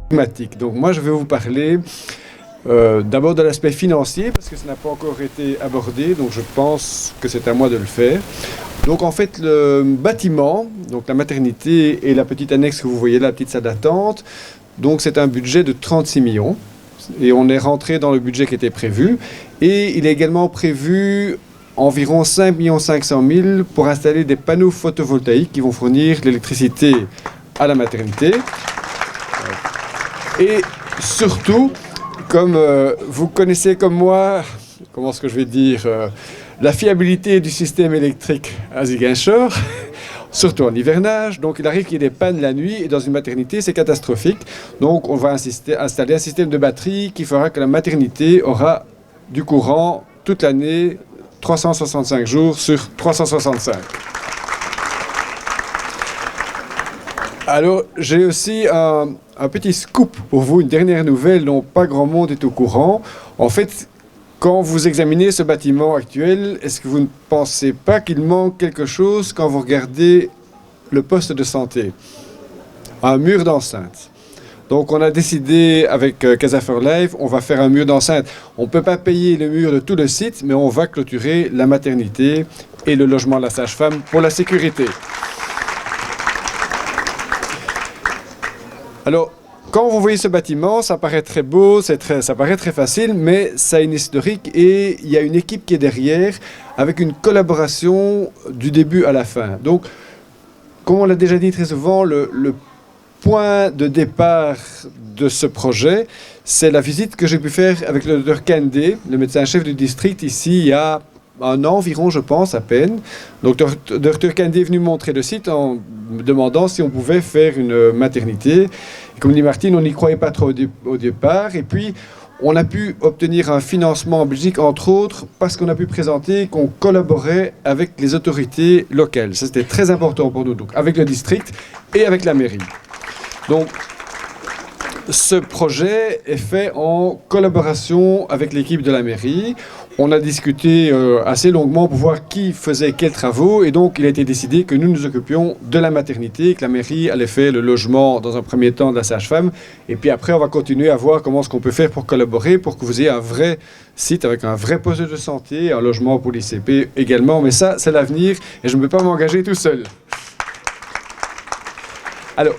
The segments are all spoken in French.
pragmatique. Donc moi, je vais vous parler d'abord de l'aspect financier, parce que ça n'a pas encore été abordé, donc je pense que c'est à moi de le faire. Donc en fait, le bâtiment, donc la maternité et la petite annexe que vous voyez là, la petite salle d'attente, donc c'est un budget de 36 millions. Et on est rentré dans le budget qui était prévu. Et il est également prévu environ 5 500 000 pour installer des panneaux photovoltaïques qui vont fournir l'électricité à la maternité. Et surtout, comme vous connaissez comme moi, comment est-ce que je vais dire, la fiabilité du système électrique à Ziguinchor, surtout en hivernage. Donc il arrive qu'il y ait des pannes la nuit et dans une maternité, c'est catastrophique. Donc on va installer un système de batterie qui fera que la maternité aura du courant toute l'année, 365 jours sur 365. Alors j'ai aussi un petit scoop pour vous, une dernière nouvelle dont pas grand monde est au courant. En fait, quand vous examinez ce bâtiment actuel, est-ce que vous ne pensez pas qu'il manque quelque chose quand vous regardez le poste de santé? Un mur d'enceinte. Donc on a décidé avec Casa for Life, on va faire un mur d'enceinte. On ne peut pas payer le mur de tout le site, mais on va clôturer la maternité et le logement de la sage-femme pour la sécurité. Alors, quand vous voyez ce bâtiment, ça paraît très beau, ça paraît très facile, mais ça a une historique et il y a une équipe qui est derrière avec une collaboration du début à la fin. Donc, comme on l'a déjà dit très souvent, le point de départ de ce projet, c'est la visite que j'ai pu faire avec le Dr Kandé, le médecin-chef du district, ici il y a un an environ, je pense, à peine. Donc, Dr Kandé est venu montrer le site en me demandant si on pouvait faire une maternité. Et comme dit Martine, on n'y croyait pas trop au départ. Et puis, on a pu obtenir un financement en Belgique, entre autres, parce qu'on a pu présenter qu'on collaborait avec les autorités locales. Ça, c'était très important pour nous, donc, avec le district et avec la mairie. Donc, ce projet est fait en collaboration avec l'équipe de la mairie. On a discuté assez longuement pour voir qui faisait quels travaux et donc il a été décidé que nous nous occupions de la maternité, que la mairie allait faire le logement dans un premier temps de la sage-femme et puis après on va continuer à voir comment ce qu'on peut faire pour collaborer pour que vous ayez un vrai site avec un vrai poste de santé, un logement pour l'ICP également, mais ça c'est l'avenir et je ne peux pas m'engager tout seul. Alors,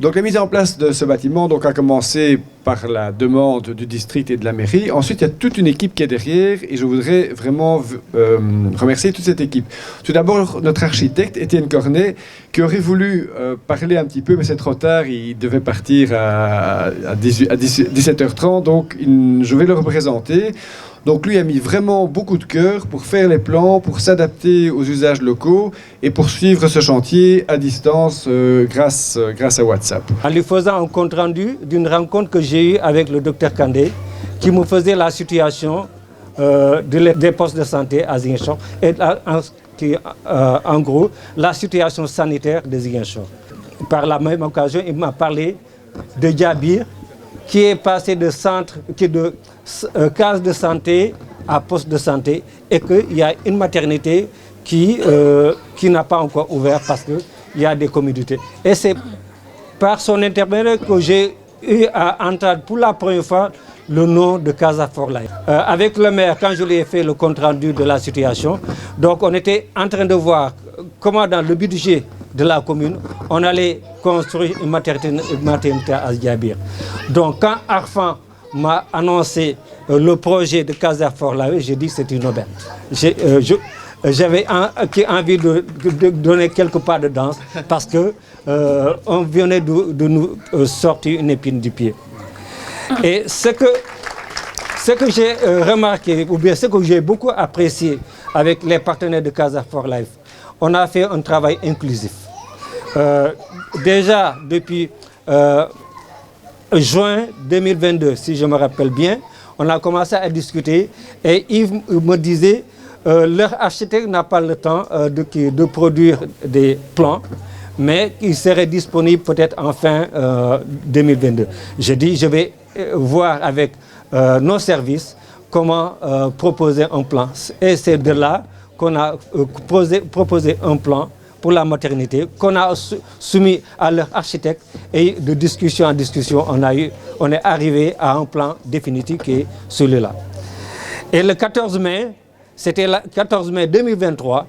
donc la mise en place de ce bâtiment donc, a commencé par la demande du district et de la mairie. Ensuite, il y a toute une équipe qui est derrière et je voudrais vraiment remercier toute cette équipe. Tout d'abord, notre architecte, Étienne Cornet, qui aurait voulu parler un petit peu, mais c'est trop tard, il devait partir à 17h30, donc je vais le représenter. Donc lui a mis vraiment beaucoup de cœur pour faire les plans, pour s'adapter aux usages locaux et pour suivre ce chantier à distance grâce à WhatsApp. En lui faisant un compte rendu d'une rencontre que j'ai eue avec le docteur Kandé, qui me faisait la situation des postes de santé à Ziguinchor et en gros la situation sanitaire de Ziguinchor. Par la même occasion, il m'a parlé de Djabir, qui est passé de case de santé à poste de santé et qu'il y a une maternité qui n'a pas encore ouvert parce qu'il y a des communautés. Et c'est par son intermédiaire que j'ai eu à entendre pour la première fois le nom de Casa for Life. Avec le maire, quand je lui ai fait le compte rendu de la situation, donc on était en train de voir comment dans le budget de la commune, on allait construire une maternité à Djabir. Donc quand Arfan m'a annoncé le projet de Casa for Life, j'ai dit que c'est une aubaine. J'avais envie de donner quelques pas de danse parce qu'on venait de nous sortir une épine du pied. Et ce que j'ai remarqué, ou bien ce que j'ai beaucoup apprécié avec les partenaires de Casa for Life, on a fait un travail inclusif. Déjà depuis juin 2022, si je me rappelle bien, on a commencé à discuter et Yves me disait leur architecte n'a pas le temps de produire des plans, mais il serait disponible peut-être en fin 2022. Je dis, je vais voir avec nos services comment proposer un plan. Et c'est de là qu'on a proposé un plan pour la maternité qu'on a soumis à leur architecte et de discussion en discussion, on est arrivé à un plan définitif qui est celui-là. Et le 14 mai, c'était le 14 mai 2023,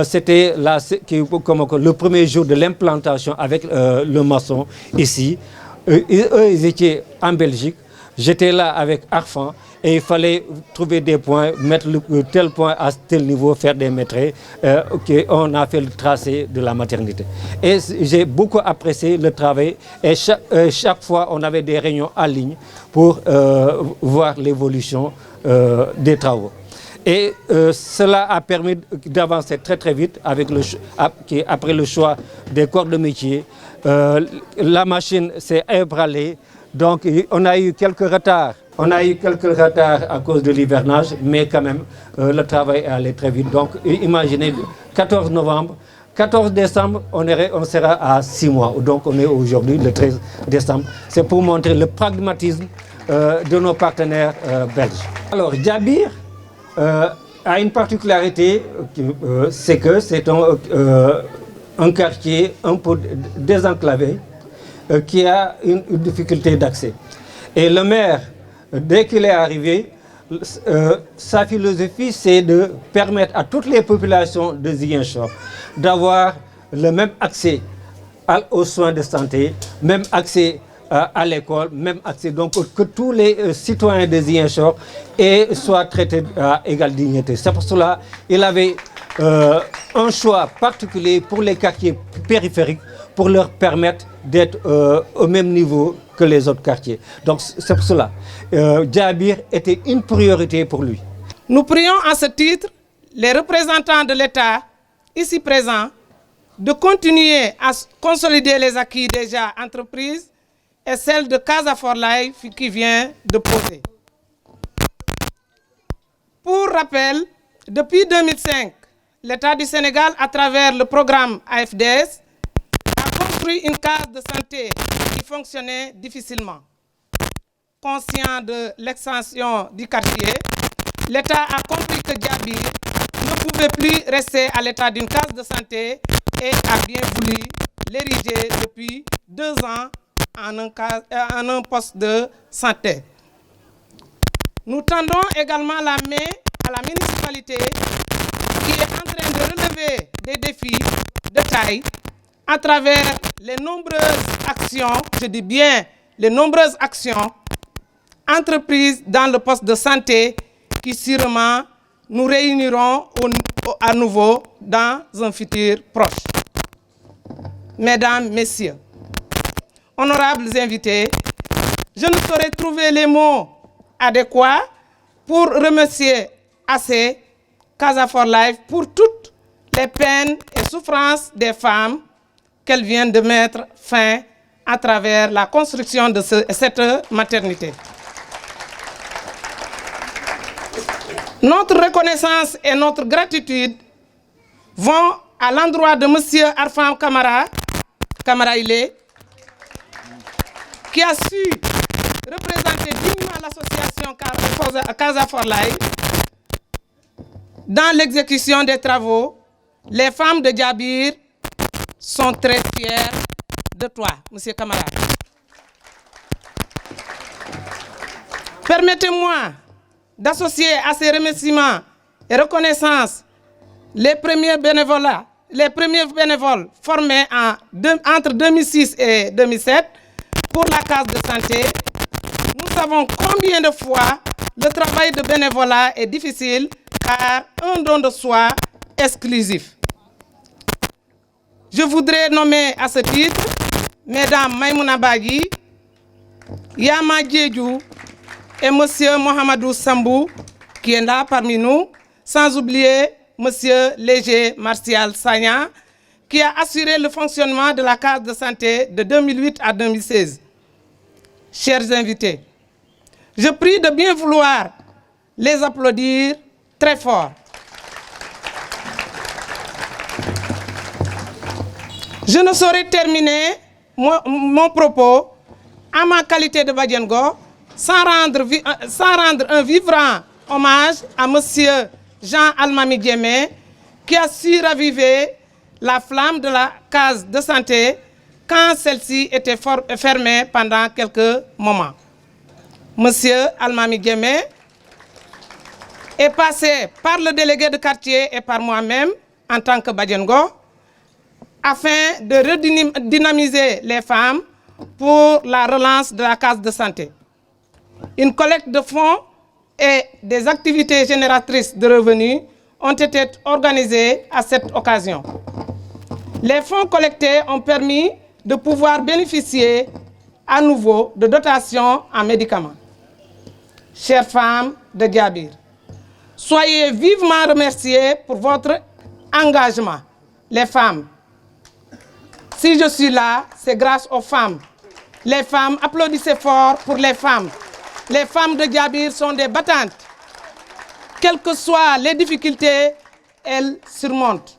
c'était le premier jour de l'implantation avec le maçon ici. Eux, ils étaient en Belgique. J'étais là avec Arfan et il fallait trouver des points, mettre tel point à tel niveau, faire des mètres. On a fait le tracé de la maternité. Et j'ai beaucoup apprécié le travail. Et chaque fois, on avait des réunions en ligne pour voir l'évolution des travaux. Et cela a permis d'avancer très très vite après le choix des corps de métier. La machine s'est ébranlée, donc on a eu quelques retards. On a eu quelques retards à cause de l'hivernage, mais quand même le travail est allé très vite. Donc imaginez, 14 novembre, 14 décembre, on sera à 6 mois. Donc on est aujourd'hui le 13 décembre. C'est pour montrer le pragmatisme de nos partenaires belges. Alors Djabir a une particularité, c'est que c'est un quartier un peu désenclavé qui a une difficulté d'accès. Et le maire, dès qu'il est arrivé, sa philosophie, c'est de permettre à toutes les populations de Ziguinchor d'avoir le même accès aux soins de santé, même accès à l'école, même accès, donc que tous les citoyens de Ziguinchor soient traités à égale dignité. C'est pour cela qu'il avait un choix particulier pour les quartiers périphériques pour leur permettre d'être au même niveau que les autres quartiers. Donc c'est pour cela Djabir était une priorité pour lui. Nous prions à ce titre les représentants de l'État ici présents de continuer à consolider les acquis déjà entreprises et celle de Casa for Life qui vient de poser. Pour rappel, depuis 2005, l'État du Sénégal, à travers le programme AFDS, a construit une case de santé qui fonctionnait difficilement. Conscient de l'extension du quartier, l'État a compris que Djabir ne pouvait plus rester à l'état d'une case de santé et a bien voulu l'ériger depuis 2 ans en un poste de santé. Nous tendons également la main à la municipalité qui est en train de relever des défis de taille à travers les nombreuses actions, je dis bien les nombreuses actions entreprises dans le poste de santé qui sûrement nous réunirons à nouveau dans un futur proche. Mesdames, Messieurs, honorables invités, je ne saurais trouver les mots adéquats pour remercier assez Casa for Life pour toutes les peines et souffrances des femmes qu'elles viennent de mettre fin à travers la construction de cette maternité. Notre reconnaissance et notre gratitude vont à l'endroit de M. Arfan Kamara Ilé, qui a su représenter dignement l'association Casa for Life dans l'exécution des travaux. Les femmes de Djabir sont très fières de toi, M. Kamara. Permettez-moi d'associer à ces remerciements et reconnaissances les premiers bénévoles formés entre 2006 et 2007 pour la case de santé. Nous savons combien de fois le travail de bénévolat est difficile car un don de soi exclusif. Je voudrais nommer à ce titre Mesdames Maïmouna Bagui, Yama Djedjou et M. Mohamedou Sambou qui est là parmi nous, sans oublier M. Léger Martial Sagna qui a assuré le fonctionnement de la case de santé de 2008 à 2016. Chers invités, je prie de bien vouloir les applaudir très fort. Je ne saurais terminer mon propos à ma qualité de Badiango sans rendre un vibrant hommage à M. Jean Almami Diémé qui a su raviver la flamme de la case de santé quand celle-ci était fermée pendant quelques moments. Monsieur Almami Guémé est passé par le délégué de quartier et par moi-même en tant que Badiengo afin de redynamiser les femmes pour la relance de la case de santé. Une collecte de fonds et des activités génératrices de revenus ont été organisées à cette occasion. Les fonds collectés ont permis de pouvoir bénéficier à nouveau de dotations en médicaments. Chères femmes de Diabir, soyez vivement remerciées pour votre engagement, les femmes. Si je suis là, c'est grâce aux femmes. Les femmes, applaudissez fort pour les femmes. Les femmes de Diabir sont des battantes. Quelles que soient les difficultés, elles surmontent.